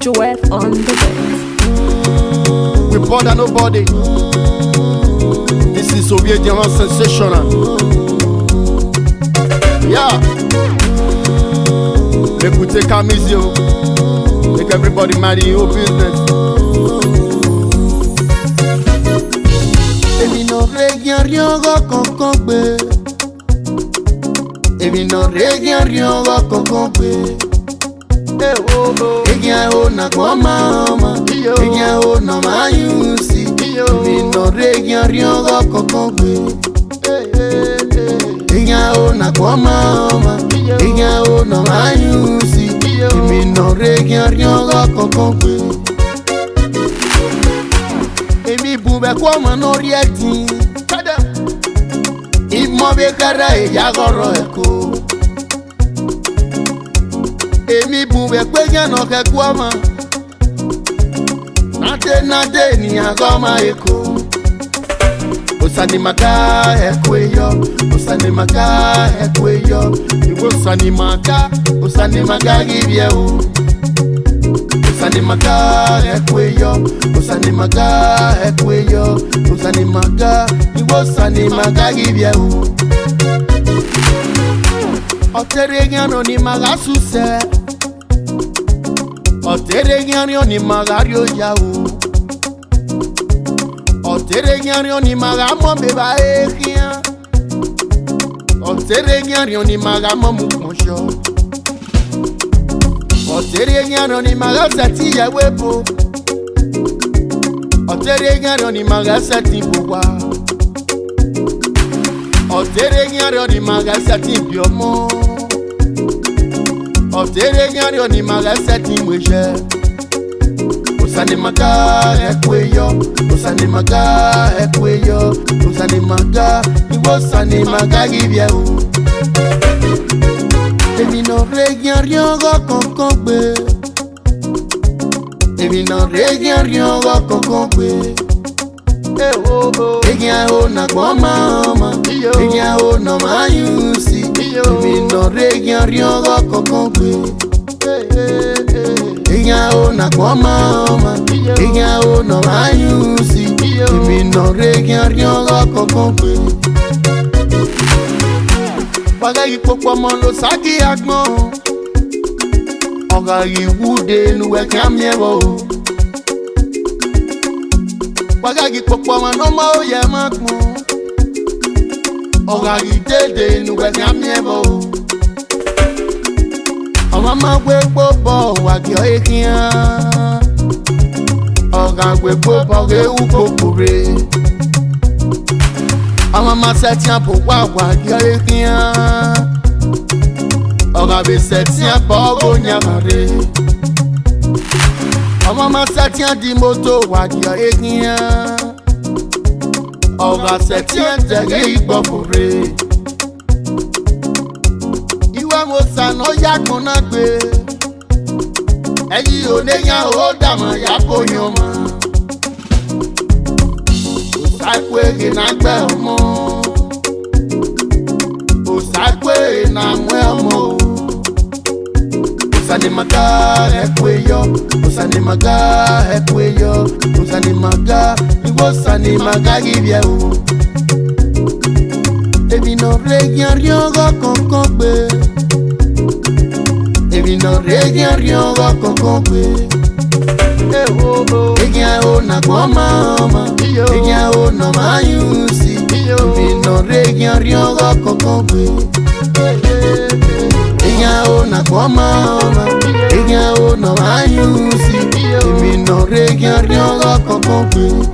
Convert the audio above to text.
Joeth on the beat. We bother nobody. This is Soviet Diamant Sensational. Yeah. Écoutez Camizio. Make everybody mind your business. Èmi no reggae riogo kokogbe. Èmi no reggae riogo kokogbe. Reggae o na kwa mama. Reggae o na mayusi. Èmi no reggae riogo kokogbe. Reggae o na kwa mama. Reggae o na mayusi. Èmi no reggae riogo kokogbe. Emi bube kwa manori eti Imo bekara eya goro eko Emi bube kwe no ke kwa ma Nade ni agoma eko Osani maka ekwe yo Osani maka ekwe yo Osani maka gibye o Osani maka ekweyo, osani maka ekweyo, osani maka, osani maka gibye o. Oteregiano ni maga suse, oteregiano ni maga rioja o. Oteregiano ni maga mombeba ekia, oteregiano ni maga momukmosho. Oteregiano ni magasati ya webo Oteregiano ni magasati bowa Oteregiano ni magasati biomo Oteregiano ni magasati mweje Osani maka ekweyo Osani maka ekweyo Osani maka Osani maka gibye o Èmi no reggae riogo kokogbe Èmi no reggae riogo kokogbe Reggae o na kwa mama Reggae o na mayusi Èmi no reggae riogo kokogbe Reggae o na kwa mama Reggae o na mayusi Èmi no reggae riogo kokogbe Wagagi pokwa mono saki agmo Ogagi wude nuwe kamyewo Wagagi pokwa mono mao ye magmo Ogagi dede nuwe kamyewo Omama we bobo wagyo ekia Ogagwe bobo ge ukokure Mama setien po wawa gyo ekia Oga be setien po go nyamare Mama setien di moto wa gyo ekia Oga setien tege igbofore Iwe mosa no yakona gbe Eyi oneyan o dama yakonyoma Osakwe na gbe omo Osakwe na mwe omo Osani maka ekweyo Osani maka ekweyo Osani maka Osani maka gibye o Èmi no reggae riogo kokogbe Èmi no reggae riogo kokogbe Reggae o na kwa mama Reggae o na mayusi Èmi no reggae riogo kokogbe Reggae o na kwa mama Reggae o na mayusi Èmi no reggae riogo kokogbe